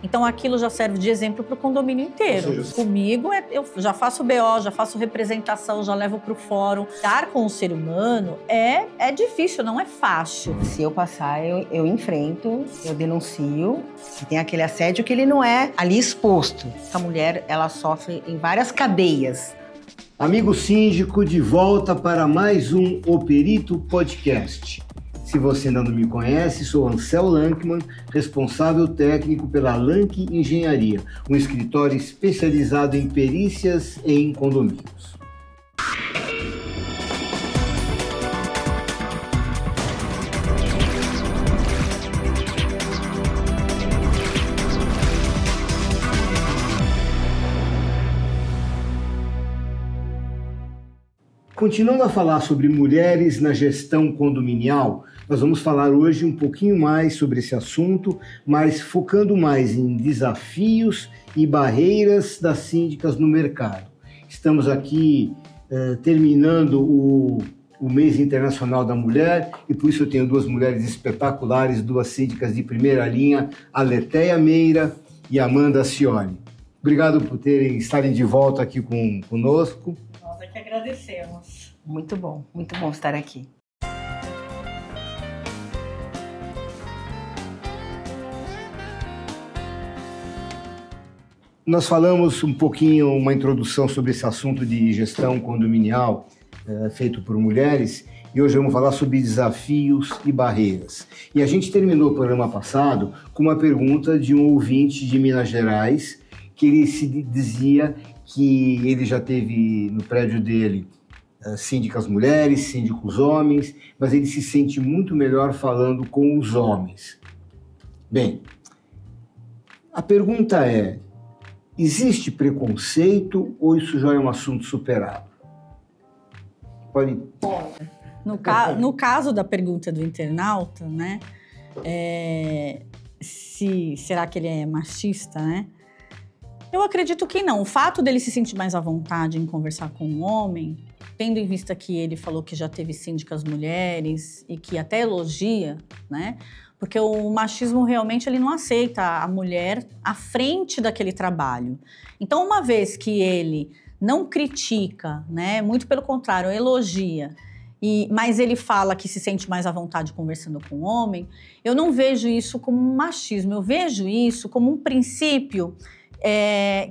Então aquilo já serve de exemplo para o condomínio inteiro. Seja, comigo, eu já faço BO, já faço representação, já levo para o fórum. Estar com o ser humano é difícil, não é fácil. Se eu passar, eu enfrento, eu denuncio. Se tem aquele assédio que ele não é ali exposto. Essa mulher, ela sofre em várias cadeias. Amigo síndico, de volta para mais um O Perito Podcast. Se você ainda não me conhece, sou Ansel Lankman, responsável técnico pela Lank Engenharia, um escritório especializado em perícias em condomínios. Continuando a falar sobre mulheres na gestão condominial, nós vamos falar hoje um pouquinho mais sobre esse assunto, mas focando mais em desafios e barreiras das síndicas no mercado. Estamos aqui terminando o mês internacional da mulher e por isso eu tenho duas mulheres espetaculares, duas síndicas de primeira linha, a Letéia Meira e a Amanda Cioli. Obrigado por estarem de volta aqui conosco. Nós é que agradecemos. Muito bom estar aqui. Nós falamos um pouquinho, uma introdução sobre esse assunto de gestão condominial feito por mulheres e hoje vamos falar sobre desafios e barreiras. E a gente terminou o programa passado com uma pergunta de um ouvinte de Minas Gerais que ele se dizia que ele já teve no prédio dele síndicas mulheres, síndicos homens, mas ele se sente muito melhor falando com os homens. Bem, a pergunta é: existe preconceito ou isso já é um assunto superado? Pode... No caso da pergunta do internauta, né? Será que ele é machista, né? Eu acredito que não. O fato dele se sentir mais à vontade em conversar com um homem, tendo em vista que ele falou que já teve síndicas mulheres e que até elogia, né? Porque o machismo realmente ele não aceita a mulher à frente daquele trabalho. Então, uma vez que ele não critica, né? Muito pelo contrário, elogia, mas ele fala que se sente mais à vontade conversando com o homem, eu não vejo isso como um machismo, eu vejo isso como um princípio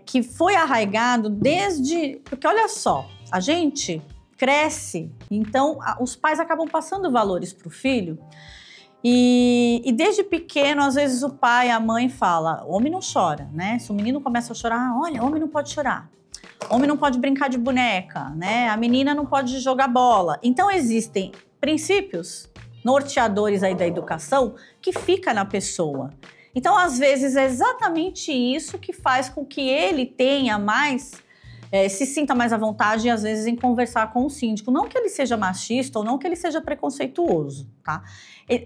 que foi arraigado desde... Porque olha só, a gente cresce, então os pais acabam passando valores para o filho e desde pequeno, às vezes o pai, a mãe fala, homem não chora, né? Se o menino começa a chorar, olha, homem não pode chorar. Homem não pode brincar de boneca, né? A menina não pode jogar bola. Então existem princípios norteadores aí da educação que fica na pessoa. Então, às vezes, é exatamente isso que faz com que ele tenha mais, se sinta mais à vontade, às vezes, em conversar com o síndico. Não que ele seja machista ou não que ele seja preconceituoso, tá?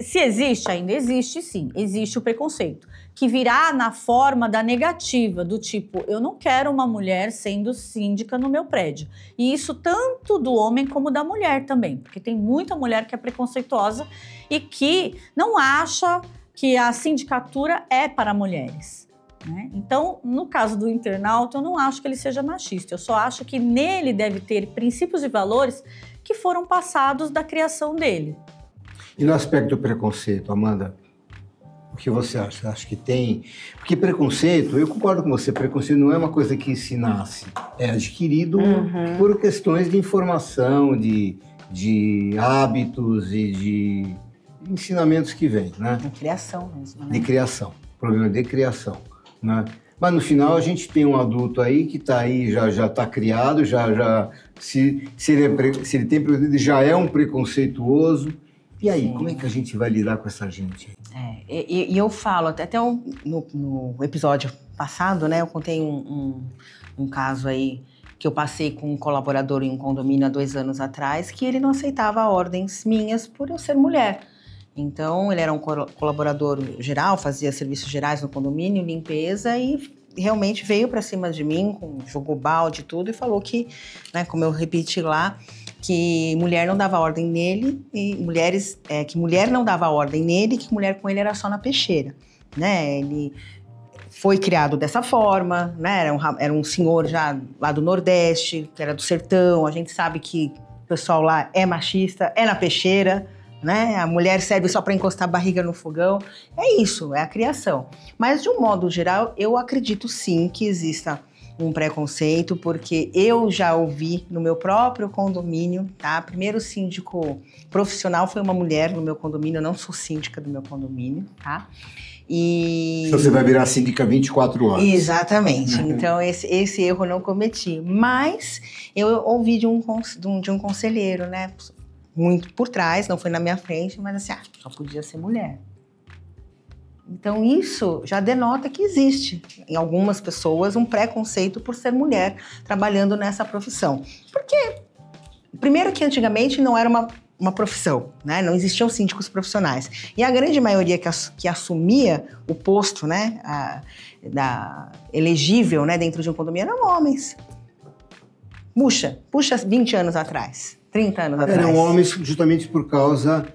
Se existe, ainda existe, sim. Existe o preconceito, que virá na forma da negativa, do tipo, eu não quero uma mulher sendo síndica no meu prédio. E isso tanto do homem como da mulher também, porque tem muita mulher que é preconceituosa e que não acha que a sindicatura é para mulheres, né? Então, no caso do internauta, eu não acho que ele seja machista, eu só acho que nele deve ter princípios e valores que foram passados da criação dele. E no aspecto do preconceito, Amanda, o que você acha? Acho que tem... Porque preconceito, eu concordo com você, preconceito não é uma coisa que se nasce, é adquirido por questões de informação, de hábitos e de ensinamentos que vêm, né? De criação mesmo, né? De criação, problema de criação, né? Mas no final a gente tem um adulto aí que está aí, já está criado, se ele tem preconceito, já é um preconceituoso. E aí, sim, como é que a gente vai lidar com essa gente? E eu falo, até no episódio passado, né, eu contei um caso aí que eu passei com um colaborador em um condomínio há 2 anos atrás, que ele não aceitava ordens minhas por eu ser mulher. Então, ele era um colaborador geral, fazia serviços gerais no condomínio, limpeza, e realmente veio para cima de mim, jogou balde e tudo, e falou que, né, como eu repeti lá, que mulher não dava ordem nele, e que mulher não dava ordem nele, que mulher com ele era só na peixeira, né? Ele foi criado dessa forma, né? Era um senhor já lá do Nordeste, que era do sertão. A gente sabe que o pessoal lá é machista, é na peixeira, né? A mulher serve só para encostar a barriga no fogão. É isso, é a criação. Mas, de um modo geral, eu acredito sim que exista um preconceito, porque eu já ouvi no meu próprio condomínio, tá? Primeiro síndico profissional foi uma mulher no meu condomínio, eu não sou síndica do meu condomínio, tá? E... Então você vai virar síndica 24 horas. Exatamente. Então, esse erro eu não cometi. Mas eu ouvi de um conselheiro, né? Muito por trás, não foi na minha frente, mas assim, só podia ser mulher. Então, isso já denota que existe, em algumas pessoas, um preconceito por ser mulher trabalhando nessa profissão. Porque, primeiro que antigamente não era uma profissão, né? Não existiam síndicos profissionais. E a grande maioria que assumia o posto, né, elegível, né, dentro de um condomínio eram homens. Puxa 20 anos atrás. 30 anos atrás. Eram homens justamente por causa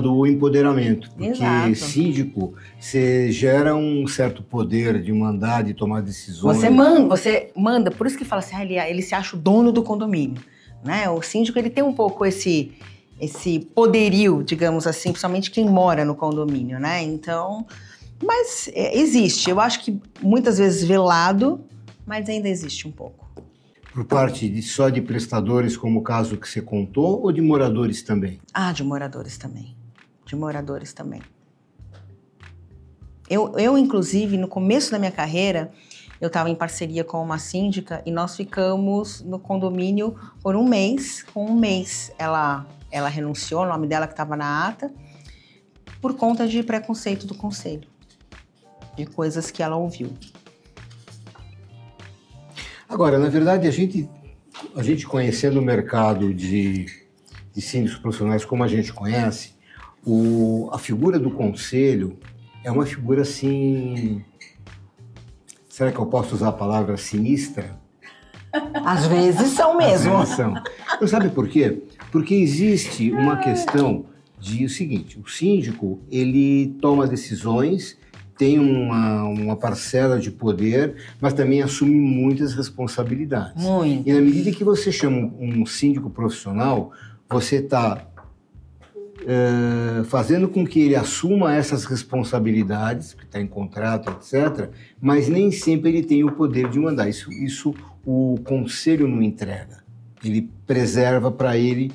do empoderamento. Porque Exato. síndico, você gera um certo poder de mandar, de tomar decisões. Você manda, por isso que fala assim, ele se acha o dono do condomínio, né? O síndico, ele tem um pouco esse poderio, digamos assim, principalmente quem mora no condomínio, né? Então, mas existe. Eu acho que muitas vezes velado, mas ainda existe um pouco. Por parte só de prestadores, como o caso que você contou, ou de moradores também? De moradores também. De moradores também. Eu, inclusive, no começo da minha carreira, eu estava em parceria com uma síndica e nós ficamos no condomínio por um mês. Com um mês, ela renunciou, o nome dela que estava na ata, por conta de preconceito do conselho, de coisas que ela ouviu. Agora, na verdade, a gente conhecendo o mercado de síndicos profissionais como a gente conhece, a figura do conselho é uma figura assim... Será que eu posso usar a palavra sinistra? Às vezes são mesmo. Às vezes são. Você sabe por quê? Porque existe uma questão de o seguinte, o síndico, ele toma decisões, tem uma parcela de poder, mas também assume muitas responsabilidades. Muito. E na medida que você chama um síndico profissional, você está fazendo com que ele assuma essas responsabilidades, que está em contrato, etc., mas nem sempre ele tem o poder de mandar. Isso o conselho não entrega. Ele preserva para ele...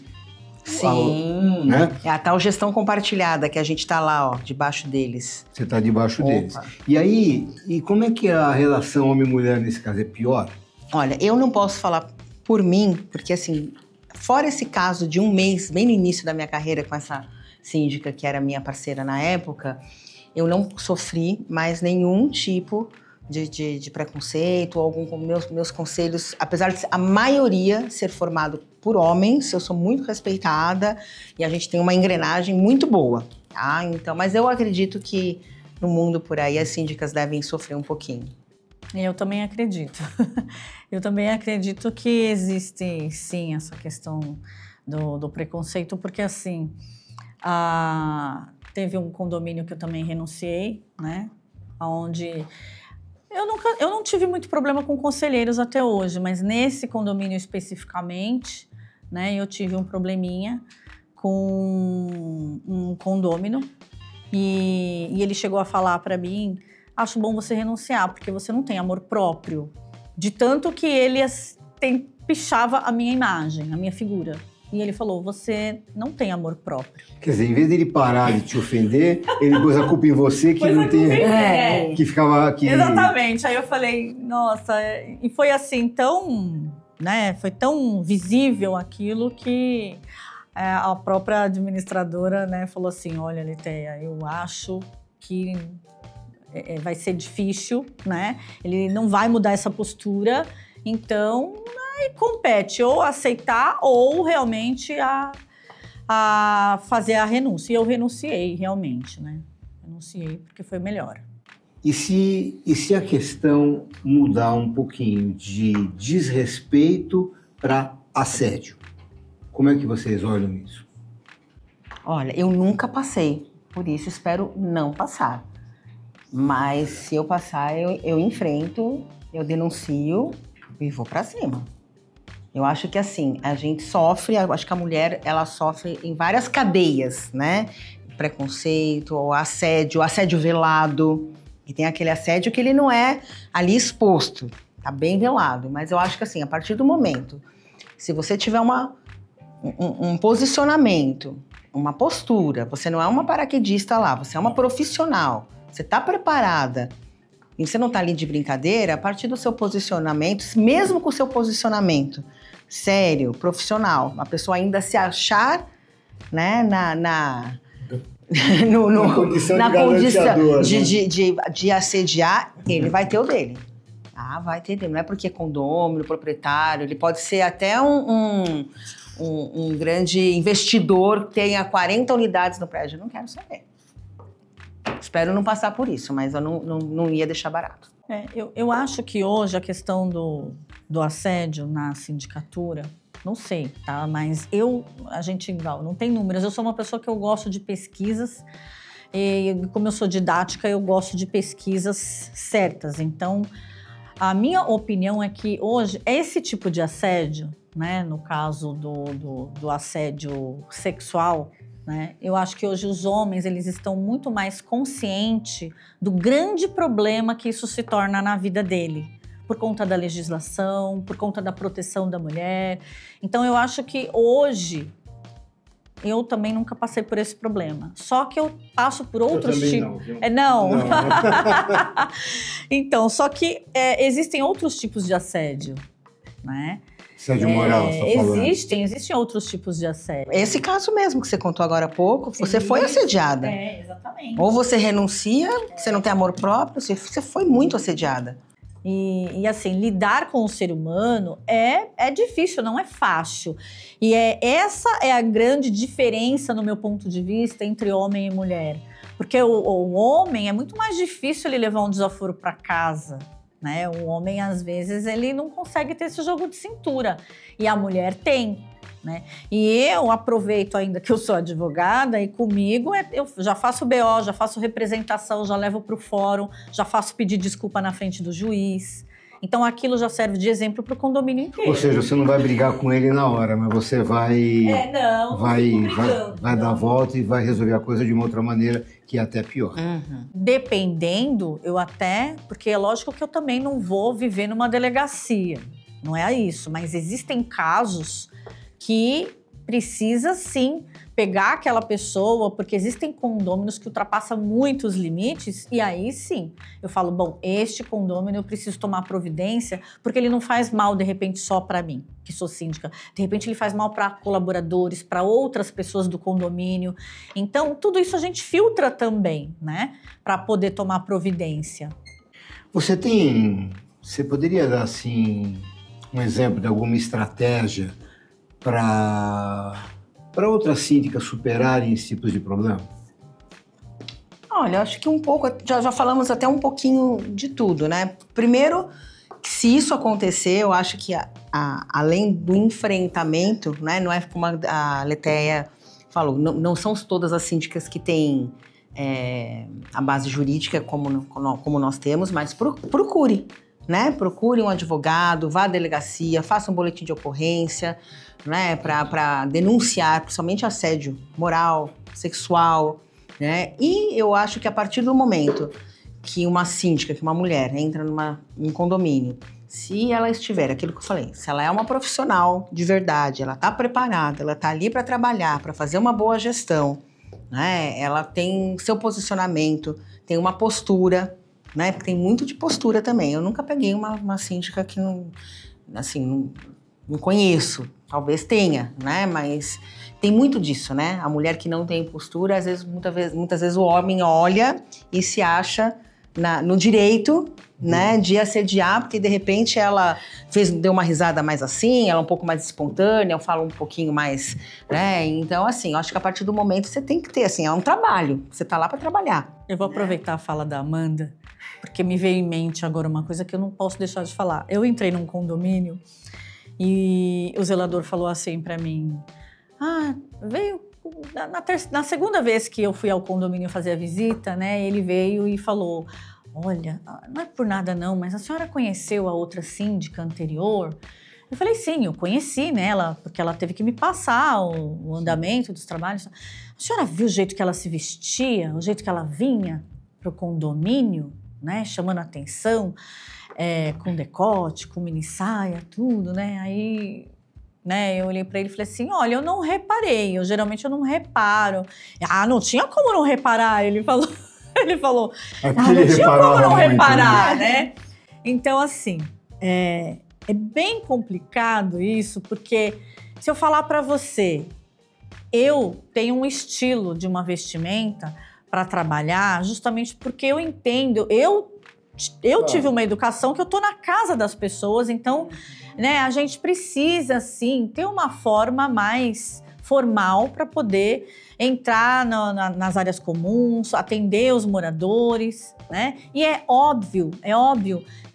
Sim, né? É a tal gestão compartilhada que a gente está lá, debaixo deles. Você está debaixo deles. E aí, como é que é a relação homem-mulher nesse caso? É pior? Olha, eu não posso falar por mim, porque assim, fora esse caso de um mês, bem no início da minha carreira com essa síndica que era minha parceira na época, eu não sofri mais nenhum tipo de preconceito, meus conselhos, apesar de a maioria ser formado por homens, eu sou muito respeitada e a gente tem uma engrenagem muito boa, tá? Então, mas eu acredito que no mundo por aí as síndicas devem sofrer um pouquinho. Eu também acredito. Eu também acredito que existe, sim, essa questão do preconceito, porque, assim, teve um condomínio que eu também renunciei, né? Onde eu não tive muito problema com conselheiros até hoje, mas nesse condomínio especificamente, né, eu tive um probleminha com um condômino e ele chegou a falar para mim: acho bom você renunciar, porque você não tem amor próprio. De tanto que ele pichava a minha imagem, a minha figura. E ele falou: você não tem amor próprio. Quer dizer, em vez dele parar de te ofender, ele pôs a culpa em você que não tem... Que ficava aqui... Exatamente. Aí eu falei, nossa... E foi assim, tão... né? Foi tão visível aquilo que a própria administradora, né, falou assim: olha, Letéia, eu acho que vai ser difícil, né? Ele não vai mudar essa postura, então aí compete ou aceitar ou realmente a fazer a renúncia. E eu renunciei realmente, né? Renunciei porque foi melhor. E se a questão mudar um pouquinho de desrespeito para assédio? Como é que vocês olham isso? Olha, eu nunca passei, por isso espero não passar. Mas se eu passar, eu enfrento, eu denuncio e vou pra cima. Eu acho que assim, a gente sofre, eu acho que a mulher, ela sofre em várias cadeias, né? Preconceito, assédio velado. E tem aquele assédio que ele não é ali exposto, tá bem velado. Mas eu acho que assim, a partir do momento, se você tiver um posicionamento, uma postura, você não é uma paraquedista lá, você é uma profissional, você tá preparada, e você não tá ali de brincadeira, a partir do seu posicionamento, mesmo com o seu posicionamento sério, profissional, a pessoa ainda se achar, né, na condição de assediar, ele vai ter o dele. Ah, vai ter dele. Não é porque é condômino, proprietário, ele pode ser até um grande investidor que tenha 40 unidades no prédio. Eu não quero saber. Espero não passar por isso, mas eu não ia deixar barato. Eu acho que hoje a questão do assédio na sindicatura, não sei, tá? Mas a gente não tem números. Eu sou uma pessoa que eu gosto de pesquisas e como eu sou didática, eu gosto de pesquisas certas. Então, a minha opinião é que hoje esse tipo de assédio, né, no caso do assédio sexual, né, eu acho que hoje os homens eles estão muito mais conscientes do grande problema que isso se torna na vida dele, por conta da legislação, por conta da proteção da mulher. Então eu acho que hoje eu também nunca passei por esse problema. Só que eu passo por outros tipos. Não. Então, só que existem outros tipos de assédio, né? Assédio moral, você tá falando. Existem outros tipos de assédio. Esse caso mesmo que você contou agora há pouco, você foi assediada. Exatamente. Ou você renuncia, você não tem amor próprio, você foi muito assediada. E assim, lidar com o ser humano é difícil, não é fácil. E essa é a grande diferença, no meu ponto de vista, entre homem e mulher. Porque o homem é muito mais difícil ele levar um desaforo para casa, né? O homem, às vezes, ele não consegue ter esse jogo de cintura. E a mulher tem, né? E eu aproveito ainda que eu sou advogada e comigo eu já faço BO, já faço representação, já levo para o fórum, já faço pedir desculpa na frente do juiz. Então aquilo já serve de exemplo para o condomínio inteiro. Ou seja, você não vai brigar com ele na hora, mas você vai dar a volta e vai resolver a coisa de uma outra maneira que é até pior. Uhum. Dependendo, porque é lógico que eu também não vou viver numa delegacia, não é isso, mas existem casos que precisa sim pegar aquela pessoa, porque existem condôminos que ultrapassam muitos limites, e aí sim, eu falo, bom, este condômino eu preciso tomar providência, porque ele não faz mal, de repente, só para mim, que sou síndica. De repente ele faz mal para colaboradores, para outras pessoas do condomínio. Então, tudo isso a gente filtra também, né, para poder tomar providência. Você poderia dar, assim, um exemplo de alguma estratégia para outras síndicas superarem esse tipo de problema? Olha, eu acho que um pouco, já falamos até um pouquinho de tudo, né? Primeiro, se isso acontecer, eu acho que além do enfrentamento, né? Não é como a Letéia falou, não são todas as síndicas que têm a base jurídica como nós temos, mas procure, né? Procure um advogado, vá à delegacia, faça um boletim de ocorrência, né? Para denunciar, principalmente assédio moral, sexual, né? E eu acho que a partir do momento que uma síndica, que uma mulher entra num condomínio, se ela estiver, aquilo que eu falei, se ela é uma profissional de verdade, ela está preparada, ela está ali para trabalhar, para fazer uma boa gestão, né? Ela tem seu posicionamento, tem uma postura, né? Porque tem muito de postura também. Eu nunca peguei uma síndica que não conheço, talvez tenha, né? Mas tem muito disso, né? A mulher que não tem postura, às vezes, muitas vezes o homem olha e se acha no direito, né, de assediar, porque de repente ela deu uma risada mais assim, ela é um pouco mais espontânea, fala um pouquinho mais, né? Então, assim, eu acho que a partir do momento você tem que ter, assim, é um trabalho, você tá lá para trabalhar. Eu vou aproveitar a fala da Amanda, porque me veio em mente agora uma coisa que eu não posso deixar de falar. Eu entrei num condomínio e o zelador falou assim para mim: veio na segunda vez que eu fui ao condomínio fazer a visita, né, ele veio e falou, olha, não é por nada não, mas a senhora conheceu a outra síndica anterior? Eu falei, sim, eu conheci, né, porque ela teve que me passar o andamento dos trabalhos. A senhora viu o jeito que ela se vestia, o jeito que ela vinha pro condomínio, né, chamando a atenção, com decote, com mini saia, tudo, né, aí... Né, eu olhei para ele e falei assim, olha, eu não reparei, geralmente eu não reparo. Ah, não tinha como não reparar, ele falou. Ele falou, não tinha como não reparar, né? Então, assim, é bem complicado isso, porque se eu falar para você, eu tenho um estilo de uma vestimenta para trabalhar, justamente porque eu entendo, eu tive uma educação que eu tô na casa das pessoas, então, né, a gente precisa, sim, ter uma forma mais formal para poder entrar nas áreas comuns, atender os moradores, né? E é óbvio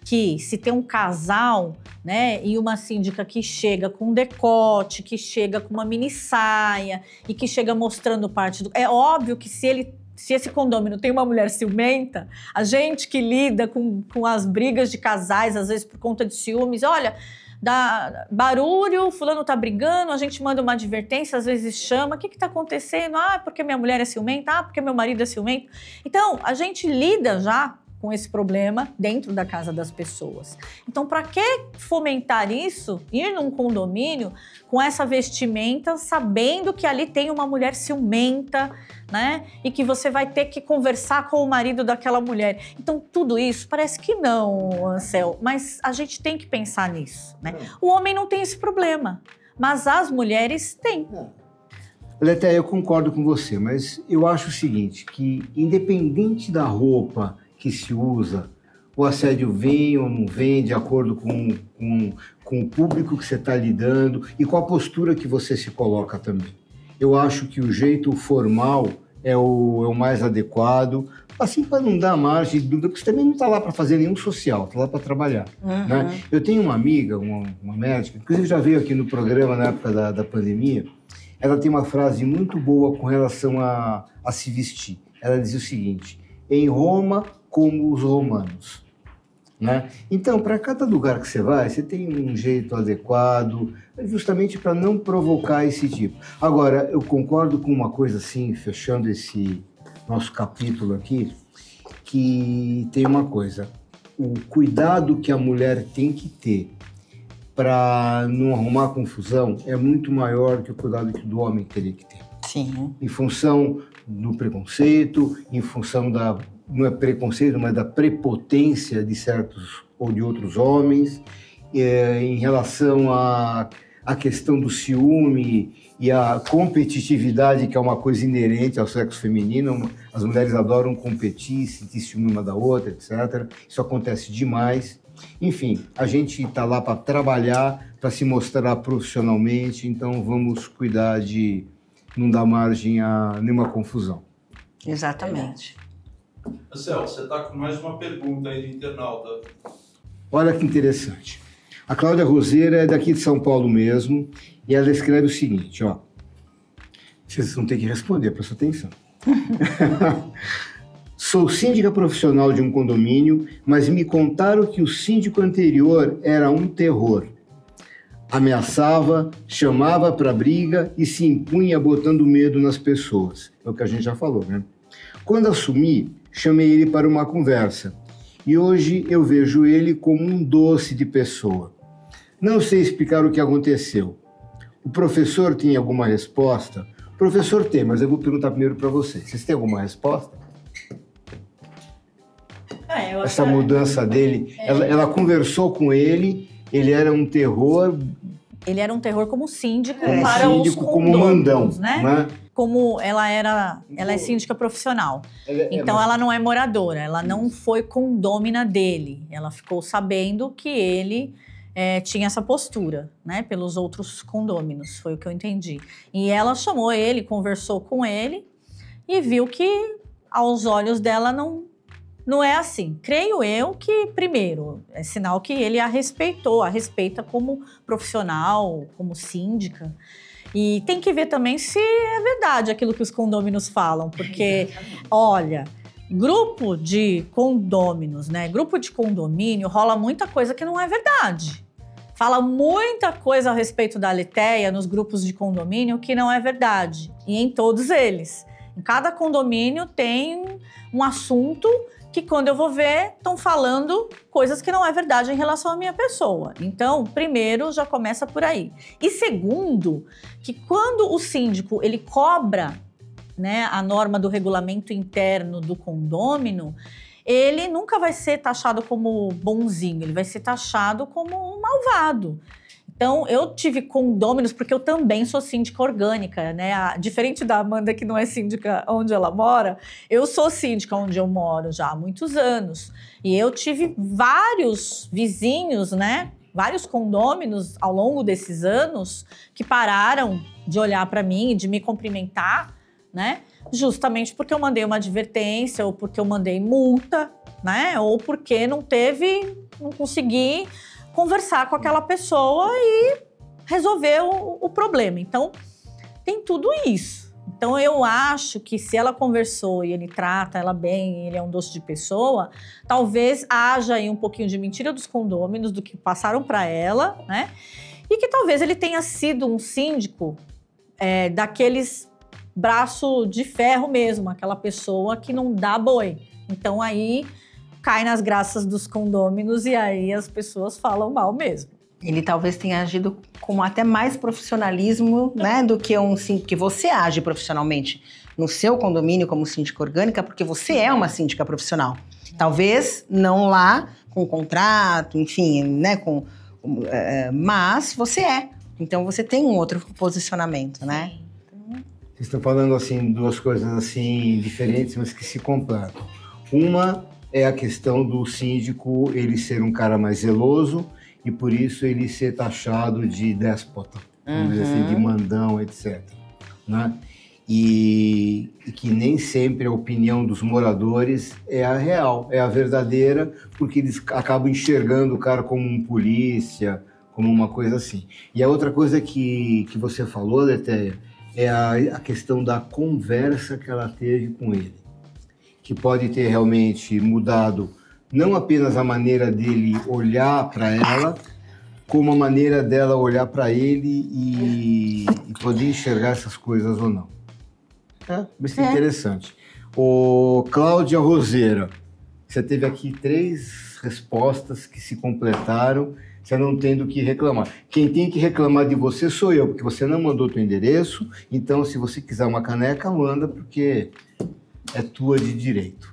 que se tem um casal, né, e uma síndica que chega com decote, que chega com uma mini saia e que chega mostrando parte do... É óbvio que se esse condomínio tem uma mulher ciumenta, a gente que lida com as brigas de casais, às vezes por conta de ciúmes, olha, dá barulho, fulano tá brigando, a gente manda uma advertência, às vezes chama, o que tá acontecendo? Ah, porque minha mulher é ciumenta, ah, porque meu marido é ciumento. Então, a gente lida já com esse problema dentro da casa das pessoas. Então, para que fomentar isso, ir num condomínio com essa vestimenta, sabendo que ali tem uma mulher ciumenta, né? E que você vai ter que conversar com o marido daquela mulher. Então, tudo isso parece que não, Ansel, mas a gente tem que pensar nisso, né? O homem não tem esse problema, mas as mulheres têm. Letéia, eu concordo com você, mas eu acho o seguinte, que independente da roupa que se usa, o assédio vem ou não vem de acordo com o público que você está lidando e com a postura que você se coloca também. Eu acho que o jeito formal é o mais adequado, assim, para não dar margem de dúvida, porque você também não está lá para fazer nenhum social, está lá para trabalhar. Né? Eu tenho uma amiga, uma médica, inclusive já veio aqui no programa na época da pandemia, ela tem uma frase muito boa com relação a se vestir. Ela dizia o seguinte, em Roma como os romanos. Né? Então, para cada lugar que você vai, você tem um jeito adequado, justamente para não provocar esse tipo. Agora, eu concordo com uma coisa assim, fechando esse nosso capítulo aqui, que tem uma coisa, o cuidado que a mulher tem que ter para não arrumar confusão é muito maior que o cuidado que o homem teria que ter. Sim. Em função do preconceito, em função não é preconceito, mas da prepotência de certos ou de outros homens, em relação à questão do ciúme e a competitividade, que é uma coisa inerente ao sexo feminino. As mulheres adoram competir, sentir ciúme uma da outra, etc. Isso acontece demais. Enfim, a gente está lá para trabalhar, para se mostrar profissionalmente, então vamos cuidar de não dar margem a nenhuma confusão. Exatamente. Marcel, você está com mais uma pergunta aí do internauta. Olha que interessante. A Cláudia Roseira é daqui de São Paulo mesmo, e ela escreve o seguinte, ó. Vocês vão ter que responder, presta atenção. Sou síndica profissional de um condomínio, mas me contaram que o síndico anterior era um terror. Ameaçava, chamava para briga e se impunha botando medo nas pessoas. É o que a gente já falou, né? Quando assumi, chamei ele para uma conversa. E hoje eu vejo ele como um doce de pessoa. Não sei explicar o que aconteceu. O professor tem alguma resposta? O professor tem, mas eu vou perguntar primeiro para vocês. Vocês têm alguma resposta? Essa mudança dele, ela conversou com ele, ele era um terror. Ele era um terror como síndico Como para síndico, os condôminos, como mandão, né? Como ela é síndica profissional. Então ela não é moradora, ela não foi condômina dele. Ela ficou sabendo que ele tinha essa postura, né? Pelos outros condôminos, foi o que eu entendi. E ela chamou ele, conversou com ele e viu que aos olhos dela não é assim. Creio eu que, primeiro, é sinal que ele a respeita como profissional, como síndica. E tem que ver também se é verdade aquilo que os condôminos falam, porque, olha, grupo de condôminos, né? Grupo de condomínio, rola muita coisa que não é verdade. Fala muita coisa a respeito da Aletheia nos grupos de condomínio que não é verdade. E em todos eles. Em cada condomínio tem um assunto que, quando eu vou ver, estão falando coisas que não é verdade em relação à minha pessoa. Então, primeiro, já começa por aí. E segundo, que quando o síndico ele cobra, né, a norma do regulamento interno do condômino, ele nunca vai ser taxado como bonzinho, ele vai ser taxado como um malvado. Então, eu tive condôminos, porque eu também sou síndica orgânica, né? Diferente da Amanda, que não é síndica onde ela mora, eu sou síndica onde eu moro já há muitos anos. E eu tive vários vizinhos, né? Vários condôminos ao longo desses anos que pararam de olhar para mim e de me cumprimentar, né? Justamente porque eu mandei uma advertência, ou porque eu mandei multa, né? Ou porque não consegui conversar com aquela pessoa e resolver o problema. Então, tem tudo isso. Então, eu acho que se ela conversou e ele trata ela bem, ele é um doce de pessoa, talvez haja aí um pouquinho de mentira dos condôminos, do que passaram para ela, né? E que talvez ele tenha sido um síndico daqueles braço de ferro mesmo, aquela pessoa que não dá boi. Então, aí cai nas graças dos condôminos e aí as pessoas falam mal mesmo. Ele talvez tenha agido com até mais profissionalismo, né, do que um síndico, que você age profissionalmente no seu condomínio como síndica orgânica, porque você é uma síndica profissional. Talvez não lá com contrato, enfim, né, mas você é. Então você tem um outro posicionamento, né? Vocês estão falando assim duas coisas assim diferentes, mas que se completam. Uma é a questão do síndico ele ser um cara mais zeloso e por isso ele ser taxado de déspota, vamos dizer assim, de mandão, etc. Né? E que nem sempre a opinião dos moradores é a real, é a verdadeira, porque eles acabam enxergando o cara como um polícia, como uma coisa assim. E a outra coisa que você falou, Aletheia, é a questão da conversa que ela teve com ele, que pode ter realmente mudado não apenas a maneira dele olhar para ela, como a maneira dela olhar para ele e poder enxergar essas coisas ou não. Isso é interessante. Cláudia Roseira, você teve aqui 3 respostas que se completaram, você não tem do que reclamar. Quem tem que reclamar de você sou eu, porque você não mandou teu endereço, então se você quiser uma caneca, manda, porque é tua de direito.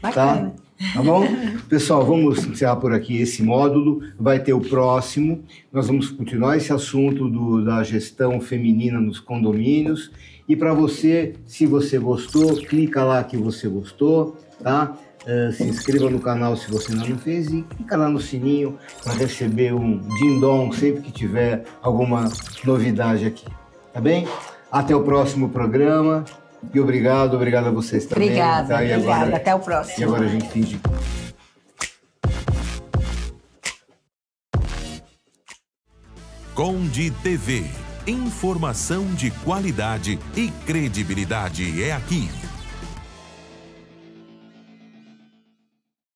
Bacana. Tá bom? Pessoal, vamos encerrar por aqui esse módulo, vai ter o próximo, nós vamos continuar esse assunto da gestão feminina nos condomínios, e para você, se você gostou, clica lá que você gostou, tá? Se inscreva no canal se você ainda não fez e clica lá no sininho para receber um din-dong sempre que tiver alguma novidade aqui, tá bem? Até o próximo programa e obrigado a vocês também. Obrigada, tá? obrigada. Até o próximo. E agora a gente finge. Conde TV. Informação de qualidade e credibilidade é aqui.